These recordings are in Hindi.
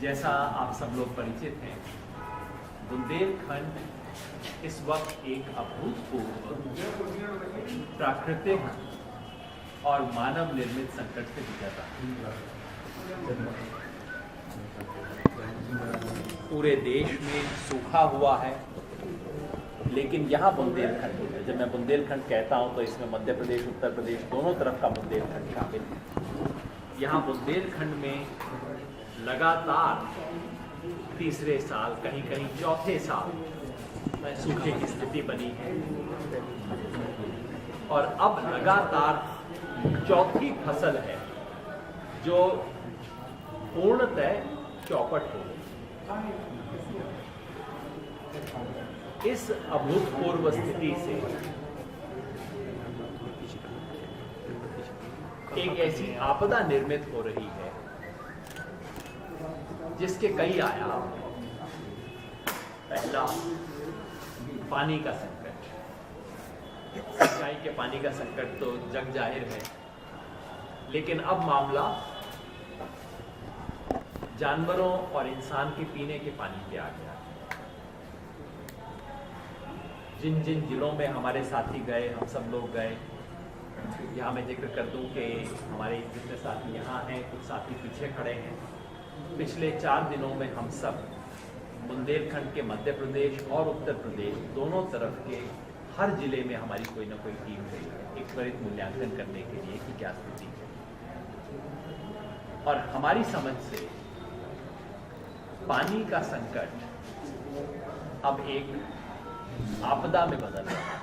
जैसा आप सब लोग परिचित हैं, बुंदेलखंड इस वक्त एक अभूतपूर्व प्राकृतिक और मानव निर्मित संकट से गुजर रहा है। पूरे देश में सूखा हुआ है, लेकिन यहाँ बुंदेलखंड में, जब मैं बुंदेलखंड कहता हूँ तो इसमें मध्य प्रदेश, उत्तर प्रदेश दोनों तरफ का बुंदेलखंड शामिल है। यहाँ बुंदेलखंड में लगातार तीसरे साल, कहीं कहीं चौथे साल सूखे की स्थिति बनी है और अब लगातार चौथी फसल है जो पूर्णतः चौपट हो गई। इस अभूतपूर्व स्थिति से एक ऐसी आपदा निर्मित हो रही है जिसके कई आयाम हैं। पहला, पानी का संकट। सिंचाई के पानी का संकट तो जग जाहिर है, लेकिन अब मामला जानवरों और इंसान के पीने के पानी पे आ गया। जिन जिन जिलों में हमारे साथी गए, हम सब लोग गए, यहाँ मैं जिक्र कर दूं कि हमारे जितने साथी यहाँ हैं, कुछ साथी पीछे खड़े हैं। पिछले 4 दिनों में हम सब बुंदेलखंड के मध्य प्रदेश और उत्तर प्रदेश दोनों तरफ के हर जिले में हमारी कोई ना कोई टीम गई है एक त्वरित मूल्यांकन करने के लिए कि क्या स्थिति है। और हमारी समझ से पानी का संकट अब एक आपदा में बदल रहा है।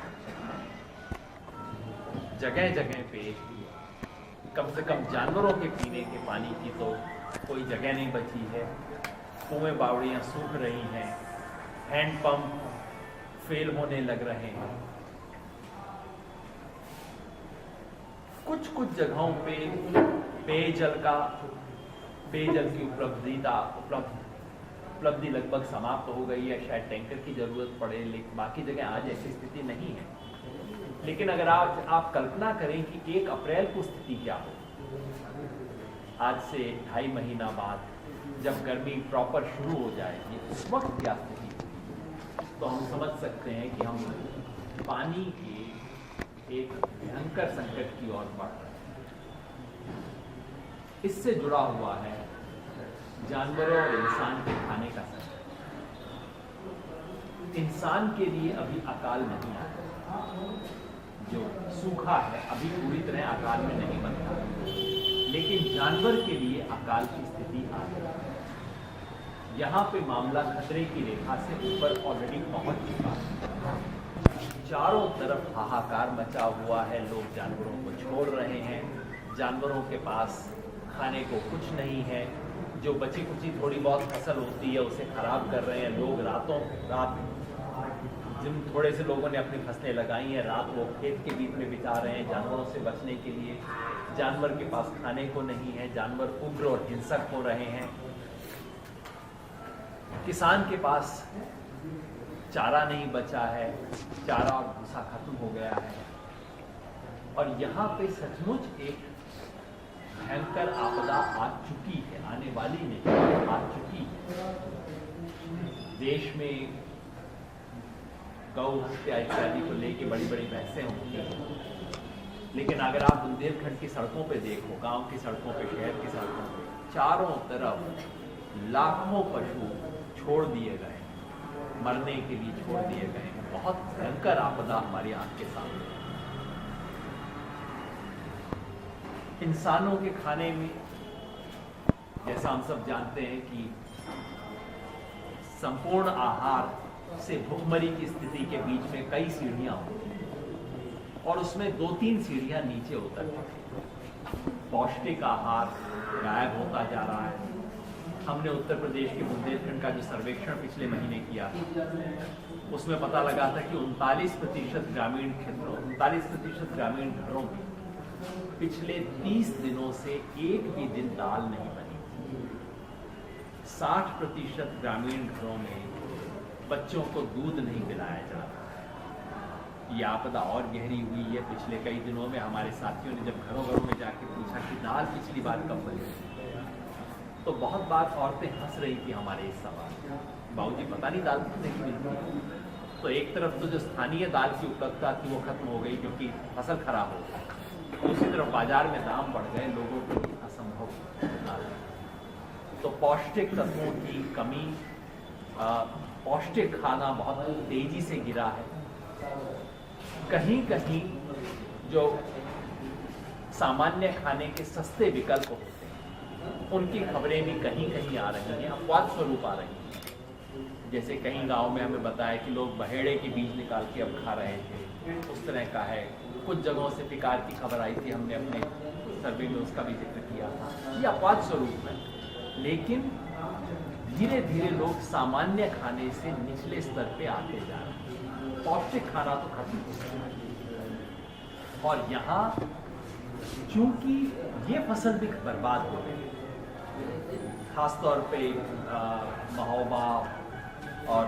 जगह जगह पे कम से कम जानवरों के पीने के पानी की तो कोई जगह नहीं बची है। कुएं बावड़ियां सूख रही हैं, हैंडपंप फेल होने लग रहे हैं। कुछ कुछ जगहों पे पेयजल की उपलब्धि लगभग समाप्त हो गई है। शायद टैंकर की जरूरत पड़े, लेकिन बाकी जगह आज ऐसी स्थिति नहीं है। लेकिन अगर आप कल्पना करें कि 1 अप्रैल को स्थिति क्या हो, आज से 2.5 महीना बाद जब गर्मी प्रॉपर शुरू हो जाएगी, उस वक्त क्या स्थिति होगी, तो हम समझ सकते हैं कि हम पानी के एक भयंकर संकट की ओर बढ़ रहे हैं। इससे जुड़ा हुआ है जानवरों और इंसान के खाने का संकट। इंसान के लिए अभी अकाल नहीं आया, जो सूखा है अभी पूरी तरह अकाल में नहीं बनता, लेकिन जानवर के लिए अकाल की स्थिति आ गई। यहाँ पे मामला खतरे की रेखा से ऊपर ऑलरेडी पहुंच चुका है। चारों तरफ हाहाकार मचा हुआ है। लोग जानवरों को छोड़ रहे हैं, जानवरों के पास खाने को कुछ नहीं है। जो बची कुची थोड़ी बहुत फसल होती है उसे खराब कर रहे हैं लोग। रात जिन थोड़े से लोगों ने अपनी फसलें लगाई हैं, रात वो खेत के बीच में बिता रहे हैं जानवरों से बचने के लिए। जानवर के पास खाने को नहीं है, जानवर उग्र और हिंसक हो रहे हैं। किसान के पास चारा नहीं बचा है, चारा और भूसा खत्म हो गया है। और यहाँ पे सचमुच एक भयंकर आपदा आ चुकी है, आने वाली नहीं, आ चुकी है। देश में गौ हत्या इत्यादि को लेके बड़ी बड़ी बहसें होती हैं, लेकिन अगर आप बुंदेलखंड की सड़कों पे देखो, गांव की सड़कों पे, शहर की सड़कों पे, चारों तरफ लाखों पशु छोड़ दिए गए, मरने के लिए छोड़ दिए गए। बहुत भयंकर आपदा हमारी आंख के सामने। इंसानों के खाने में, जैसा हम सब जानते हैं कि संपूर्ण आहार से भूखमरी की स्थिति के बीच में कई सीढ़ियां होती हैं और उसमें 2-3 सीढ़ियां नीचे उतरती हैं। पौष्टिक आहार गायब होता जा रहा है। हमने उत्तर प्रदेश के बुंदेलखंड का जो सर्वेक्षण पिछले महीने किया, उसमें पता लगा था कि 39% ग्रामीण क्षेत्रों, 39% ग्रामीण घरों में पिछले 30 दिनों से एक भी दिन दाल नहीं बनी। 60% ग्रामीण घरों में बच्चों को दूध नहीं पिलाया जा रहा। ये आपदा और गहरी हुई है। पिछले कई दिनों में हमारे साथियों ने जब घरों घरों में जाके पूछा कि दाल पिछली बार कब बनी, तो बहुत बार औरतें हंस रही थी हमारे इस सवाल, बाबूजी पता नहीं दाल कितने की मिलती है। तो एक तरफ तो जो स्थानीय दाल की उपलब्धता थी वो खत्म हो गई क्योंकि फसल खराब हो गई, दूसरी तरफ बाजार में दाम बढ़ गए, लोगों को असंभव। तो पौष्टिक तत्वों की कमी, पौष्टिक खाना बहुत तेजी से गिरा है। कहीं कहीं जो सामान्य खाने के सस्ते विकल्प होते हैं उनकी खबरें भी कहीं कहीं आ रही हैं, अपवाद स्वरूप आ रही हैं। जैसे कहीं गांव में हमें बताया कि लोग बहेड़े के बीज निकाल के अब खा रहे थे, उस तरह का है। कुछ जगहों से पिकार की खबर आई थी, हमने अपने सर्वे में उसका भी जिक्र किया था। ये अपवाद स्वरूप है, लेकिन धीरे धीरे लोग सामान्य खाने से निचले स्तर पे आते जा रहे हैं। पौष्टिक खाना तो खत्म हो गया और यहाँ क्योंकि ये फसल भी बर्बाद हो गई, खासतौर पे महोबा और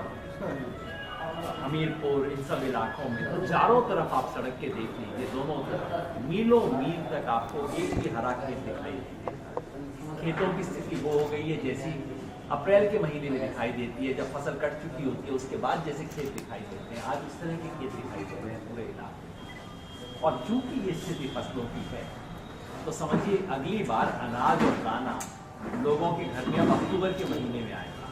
हमीरपुर, इन सब इलाकों में तो चारों तरफ आप सड़क के देख लीजिए, दोनों तरफ मीलों मील तक आपको एक भी हरा खेत दिखाई देगा। खेतों की स्थिति वो हो गई है जैसी अप्रैल के महीने में दिखाई देती है, जब फसल कट चुकी होती है उसके बाद जैसे खेत दिखाई देते हैं, आज इस तरह के खेत दिखाई दे रहे हैं पूरे इलाके। और चूंकि ये स्थिति फसलों की है तो समझिए अगली बार अनाज और दाना लोगों के घर में अब अक्टूबर के महीने में आएगा।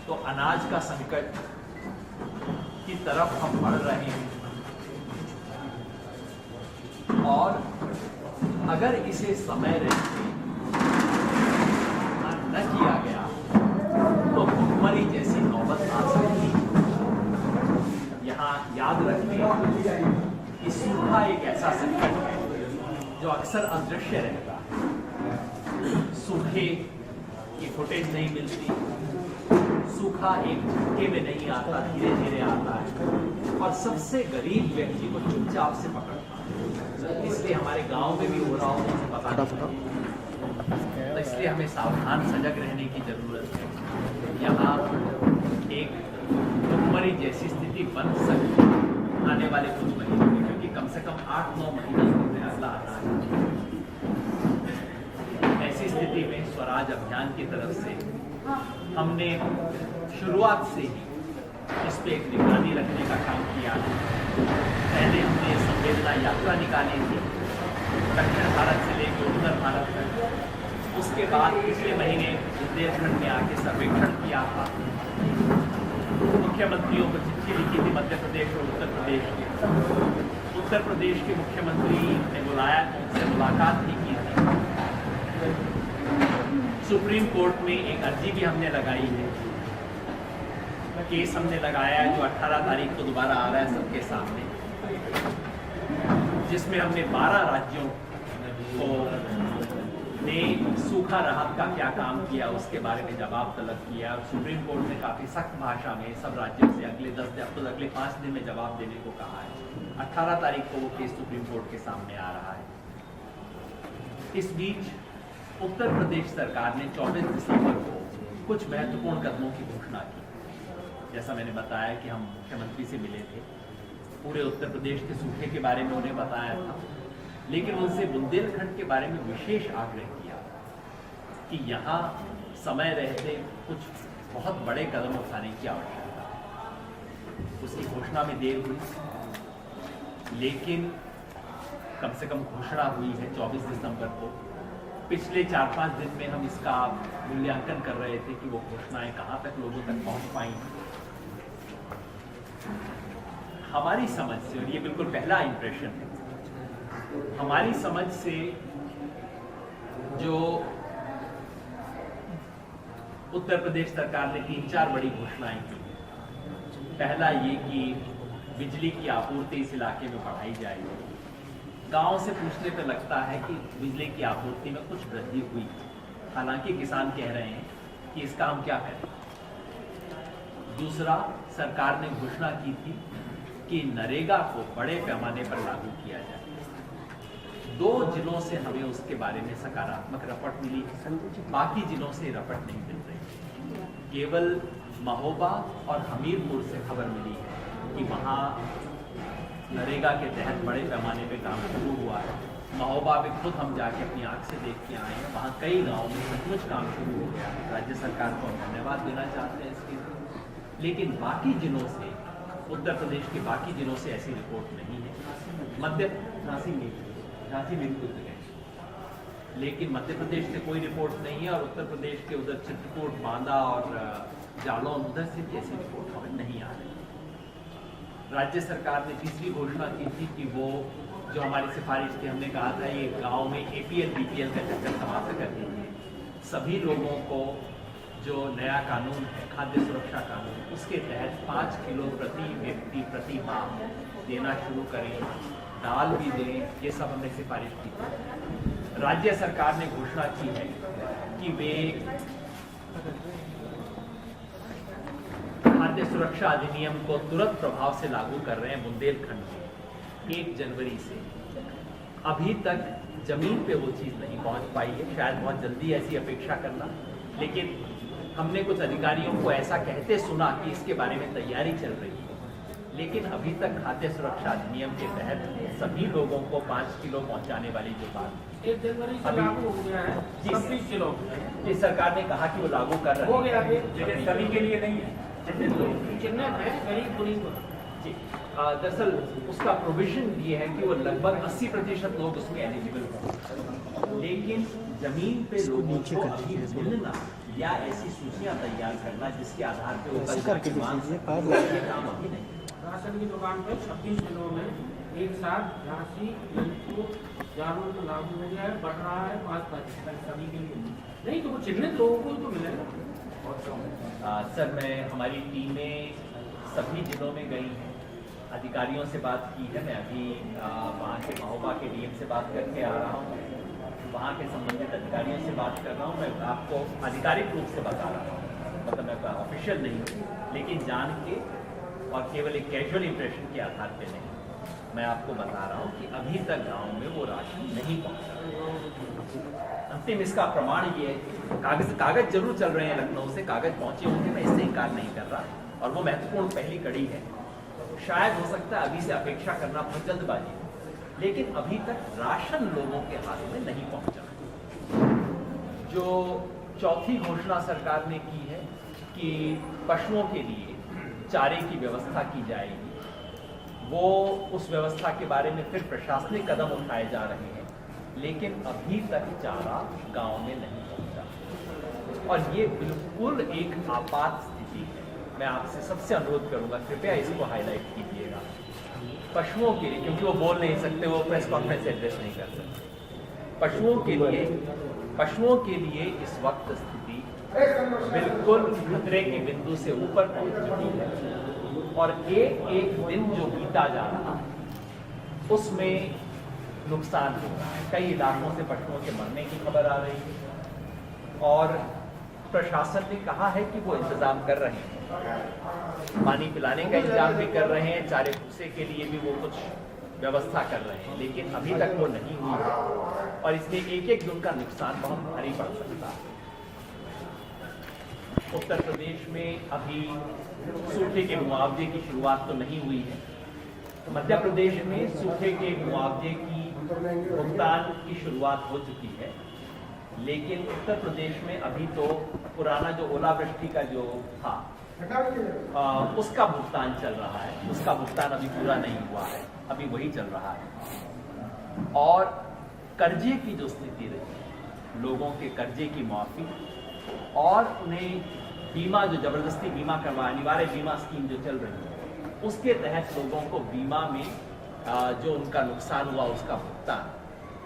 तो अनाज का संकट की तरफ हम बढ़ रहे हैं और अगर इसे समय रहते न किया गया तो भुखमरी जैसी नौबत आ सकती है। यहाँ याद रखने कि सूखा एक ऐसा संकट है जो अक्सर अदृश्य रहता है। सूखे की फुटेज नहीं मिलती, सूखा एक झटके में नहीं आता, धीरे धीरे आता है और सबसे गरीब व्यक्ति को चुपचाप से पकड़ता है। इसलिए हमारे गांव में भी हो रहा हो मुझे पता नहीं, तो इसलिए हमें सावधान सजग रहने की जरूरत है। यहाँ एक भुखमरी जैसी स्थिति बन सकती है आने वाले कुछ महीनों में, क्योंकि कम से कम 8-9 महीने होते हैं अगला अनाज। ऐसी स्थिति में स्वराज अभियान की तरफ से हमने शुरुआत से ही इस पे एक निगरानी रखने का काम किया है। पहले हमने संवेदना यात्रा निकाली थी दक्षिण भारत से लेकर उत्तर भारत तक। उसके बाद पिछले महीने बुंदेलखंड में आके सर्वेक्षण किया था, मुख्यमंत्रियों को चिट्ठी लिखी थी मध्य प्रदेश और उत्तर प्रदेश के। उत्तर प्रदेश के मुख्यमंत्री ने बुलाया, उनसे मुलाकात भी की थी। सुप्रीम कोर्ट में एक अर्जी भी हमने लगाई है, केस हमने लगाया है जो 18 तारीख को दोबारा आ रहा है सबके सामने, जिसमें हमने 12 राज्यों को ने सूखा राहत का क्या काम किया उसके बारे में जवाब तलब किया। और सुप्रीम कोर्ट ने काफ़ी सख्त भाषा में सब राज्यों से अगले 5 दिन में जवाब देने को कहा है। 18 तारीख को वो केस सुप्रीम कोर्ट के सामने आ रहा है। इस बीच उत्तर प्रदेश सरकार ने 24 दिसंबर को कुछ महत्वपूर्ण कदमों की घोषणा की। जैसा मैंने बताया कि हम मुख्यमंत्री से मिले थे, पूरे उत्तर प्रदेश के सूखे के बारे में उन्हें बताया था, लेकिन उनसे बुंदेलखंड के बारे में विशेष आग्रह किया कि यहाँ समय रहते कुछ बहुत बड़े कदम उठाने की आवश्यकता है। उसकी घोषणा में देर हुई, लेकिन कम से कम घोषणा हुई है 24 दिसंबर को। पिछले 4-5 दिन में हम इसका मूल्यांकन कर रहे थे कि वो घोषणाएं कहाँ तक लोगों तक पहुँच पाई। हमारी समझ से, और ये बिल्कुल पहला इंप्रेशन है, हमारी समझ से जो उत्तर प्रदेश सरकार ने 3-4 बड़ी घोषणाएं की। पहला ये कि बिजली की आपूर्ति इस इलाके में बढ़ाई जाएगी। गांव से पूछने पर लगता है कि बिजली की आपूर्ति में कुछ वृद्धि हुई, हालांकि किसान कह रहे हैं कि इसका हम क्या करें। दूसरा, सरकार ने घोषणा की थी कि नरेगा को बड़े पैमाने पर लागू किया जाए। 2 जिलों से हमें उसके बारे में सकारात्मक रपट मिली, बाकी जिलों से रपट नहीं मिल रही। केवल महोबा और हमीरपुर से खबर मिली है कि वहाँ नरेगा के तहत बड़े पैमाने पे काम शुरू हुआ है। महोबा में खुद हम जाके अपनी आंख से देख के आए हैं, वहाँ कई गाँव में सचमुच काम शुरू हो गया है। राज्य सरकार को हम धन्यवाद देना चाहते हैं इसके लिए। लेकिन बाकी जिलों से, उत्तर प्रदेश के बाकी जिलों से ऐसी रिपोर्ट नहीं है। झांसी में भी गए, लेकिन मध्य प्रदेश से कोई रिपोर्ट नहीं है, और उत्तर प्रदेश के उधर चित्रकूट, बांदा और जालौन, उधर से भी ऐसी रिपोर्ट हमें नहीं आ रही। राज्य सरकार ने तीसरी घोषणा की थी कि वो जो हमारी सिफारिश थी, हमने कहा था ये गांव में APL BPL का चक्कर समाप्त कर दीजिए। सभी लोगों को जो नया कानून है, खाद्य सुरक्षा कानून, उसके तहत 5 किलो प्रति व्यक्ति प्रति माह देना शुरू करें, दाल भी दें, ये सब हमने सिफारिश की थी। राज्य सरकार ने घोषणा की है कि वे खाद्य सुरक्षा अधिनियम को तुरंत प्रभाव से लागू कर रहे हैं बुंदेलखंड में 1 जनवरी से। अभी तक जमीन पे वो चीज़ नहीं पहुंच पाई है, शायद बहुत जल्दी ऐसी अपेक्षा करना, लेकिन हमने कुछ अधिकारियों को ऐसा कहते सुना कि इसके बारे में तैयारी चल रही है। लेकिन अभी तक खाद्य सुरक्षा अधिनियम के तहत सभी लोगों को 5 किलो पहुंचाने वाली जो बात 1 जनवरी से लागू हो गया है, 26 किलो ये सरकार ने कहा कि वो लागू कर रहे हो गया है, लेकिन सभी के लिए नहीं है, चिन्हित है गरीब गरीब। जी, दरअसल उसका प्रोविजन ये है कि वो लगभग 80% लोग उसमें एलिजिबल हों, लेकिन जमीन पे लोगों को अभी मिलना या ऐसी सूचियां तैयार करना जिसके आधार पे वो काम अभी नहीं। राशन की दुकान पे 26 जिलों में एक साथ झांसी, जालौन में लागू हो गया है, बढ़ रहा है 5% सभी के लिए नहीं, तो वो चिन्हित लोगों को तो मिलेगा। सर, मैं हमारी टीमें सभी जिलों में गई हैं, अधिकारियों से बात की है। मैं अभी वहाँ के महोबा के DM से बात करके आ रहा हूँ, वहाँ के संबंधित अधिकारियों से बात कर रहा हूँ। मैं आपको आधिकारिक रूप से बता रहा हूँ, मतलब मैं ऑफिशियल नहीं हूँ, लेकिन जान के और केवल एक कैजुअल इंप्रेशन के आधार पे नहीं, मैं आपको बता रहा हूँ कि अभी तक गांव में वो राशन नहीं पहुँचा। अंतिम इसका प्रमाण ये है, कागज जरूर चल रहे हैं लखनऊ से, कागज पहुँचे होंगे, मैं इससे इनकार नहीं कर रहा, और वो महत्वपूर्ण पहली कड़ी है। शायद हो सकता है अभी से अपेक्षा करना बहुत जल्दबाजी हो, लेकिन अभी तक राशन लोगों के हाथ में नहीं पहुँचा। जो चौथी घोषणा सरकार ने की है कि पशुओं के लिए चारे की व्यवस्था की जाएगी, वो उस व्यवस्था के बारे में फिर प्रशासनिक कदम उठाए जा रहे हैं, लेकिन अभी तक चारा गांव में नहीं पहुंचा, और ये बिल्कुल एक आपात स्थिति है। मैं आपसे सबसे अनुरोध करूंगा, कृपया इसको हाईलाइट कीजिएगा पशुओं के लिए, क्योंकि वो बोल नहीं सकते, वो प्रेस कॉन्फ्रेंस एड्रेस नहीं कर सकते। पशुओं के लिए इस वक्त स्थिति बिल्कुल खतरे के बिंदु से ऊपर पहुंच चुकी है, और एक एक दिन जो बीता जा रहा है उसमें नुकसान हो रहा है। कई इलाकों से पशुओं के मरने की खबर आ रही है, और प्रशासन ने कहा है कि वो इंतजाम कर रहे हैं, पानी पिलाने का इंतजाम भी कर रहे हैं, चारे भूसे के लिए भी वो कुछ व्यवस्था कर रहे हैं, लेकिन अभी तक वो नहीं हुई है, और इसलिए एक एक दिन का नुकसान बहुत भारी पड़ सकता है। उत्तर प्रदेश में अभी सूखे के मुआवजे की शुरुआत तो नहीं हुई है। मध्य प्रदेश में सूखे के मुआवजे की भुगतान की शुरुआत हो चुकी है, लेकिन उत्तर प्रदेश में अभी तो पुराना जो ओलावृष्टि का जो था उसका भुगतान चल रहा है, उसका भुगतान अभी पूरा नहीं हुआ है, अभी वही चल रहा है। और कर्जे की जो स्थिति रही, लोगों के कर्जे की माफी, और उन्हें बीमा, जो जबरदस्ती बीमा करवा, अनिवार्य बीमा स्कीम जो चल रही है, उसके तहत लोगों को बीमा में जो उनका नुकसान हुआ उसका भुगतान,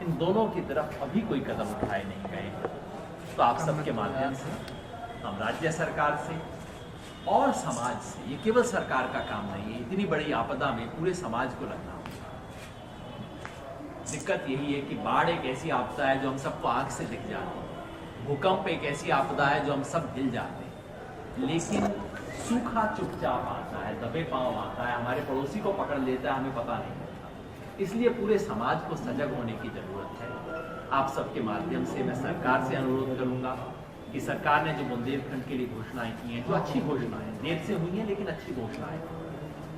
इन दोनों की तरफ अभी कोई कदम उठाए नहीं गए। तो आप सबके माध्यम से हम राज्य सरकार से और समाज से, ये केवल सरकार का काम नहीं है, इतनी बड़ी आपदा में पूरे समाज को लगना होगा। दिक्कत यही है कि बाढ़ एक ऐसी आपदा है जो हम सबको आंख से दिख जाती है, भूकंप एक ऐसी आपदा है जो हम सब हिल जाते हैं, लेकिन सूखा चुपचाप आता है, दबे पांव आता है, हमारे पड़ोसी को पकड़ लेता है, हमें पता नहीं होता। इसलिए पूरे समाज को सजग होने की जरूरत है। आप सबके माध्यम से मैं सरकार से अनुरोध करूंगा कि सरकार ने जो बुंदेलखंड के लिए घोषणाएं की हैं, जो अच्छी घोषणाएं, देर से हुई हैं लेकिन अच्छी घोषणाएं,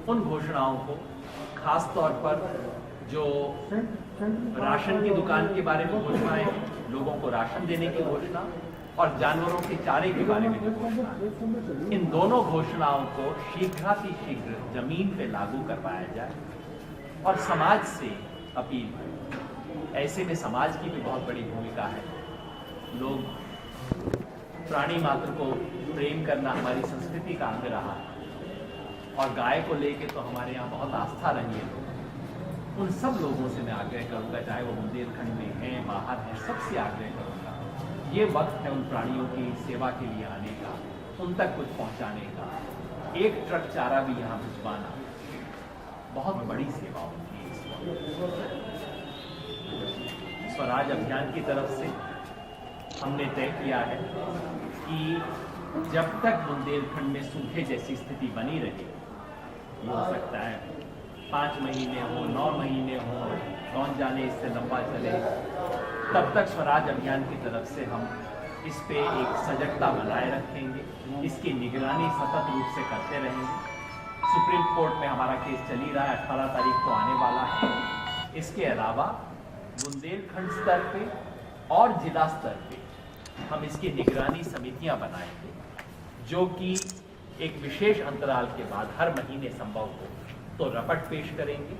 उन घोषणाओं को खास तौर पर जो राशन की दुकान के बारे में घोषणाएं, लोगों को राशन देने की घोषणा और जानवरों के चारे के बारे में भी घोषणा, इन दोनों घोषणाओं को शीघ्र जमीन पे लागू करवाया जाए और समाज से अपील। ऐसे में समाज की भी बहुत बड़ी भूमिका है। लोग प्राणी मात्र को प्रेम करना हमारी संस्कृति का अंग रहा है और गाय को लेके तो हमारे यहाँ बहुत आस्था रही है। उन सब लोगों से मैं आग्रह करूंगा, चाहे वो बुंदेलखंड में हैं, बाहर हैं, सबसे आग्रह करूंगा, ये वक्त है उन प्राणियों की सेवा के लिए आने का, उन तक कुछ पहुंचाने का। एक ट्रक चारा भी यहाँ भिजवाना बहुत बड़ी सेवा होती है। स्वराज अभियान की तरफ से हमने तय किया है कि जब तक बुंदेलखंड में सूखे जैसी स्थिति बनी रहे, ये हो सकता है 5 महीने हो, 9 महीने हो, कौन जाने इससे लंबा चले, तब तक स्वराज अभियान की तरफ से हम इस पे एक सजगता बनाए रखेंगे, इसकी निगरानी सतत रूप से करते रहेंगे। सुप्रीम कोर्ट में हमारा केस चल ही रहा है, 18 तारीख को आने वाला है। इसके अलावा बुंदेलखंड स्तर पे और जिला स्तर पे हम इसकी निगरानी समितियां बनाएंगे, जो कि एक विशेष अंतराल के बाद हर महीने संभव हो तो रपट पेश करेंगे।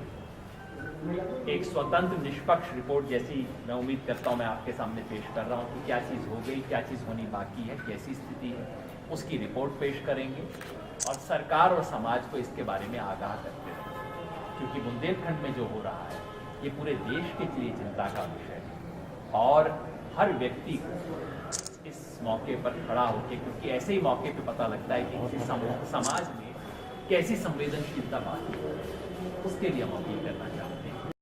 एक स्वतंत्र निष्पक्ष रिपोर्ट जैसी मैं उम्मीद करता हूं मैं आपके सामने पेश कर रहा हूं कि क्या चीज़ हो गई, क्या चीज़ होनी बाकी है, कैसी स्थिति है, उसकी रिपोर्ट पेश करेंगे और सरकार और समाज को इसके बारे में आगाह करते रहेंगे। क्योंकि बुंदेलखंड में जो हो रहा है ये पूरे देश के लिए चिंता का विषय है और हर व्यक्ति को इस मौके पर खड़ा होकर, क्योंकि ऐसे ही मौके पे पता लगता है कि किसी समाज में कैसी संवेदनशीलता बात है, उसके लिए हम अपील करना चाहते हैं।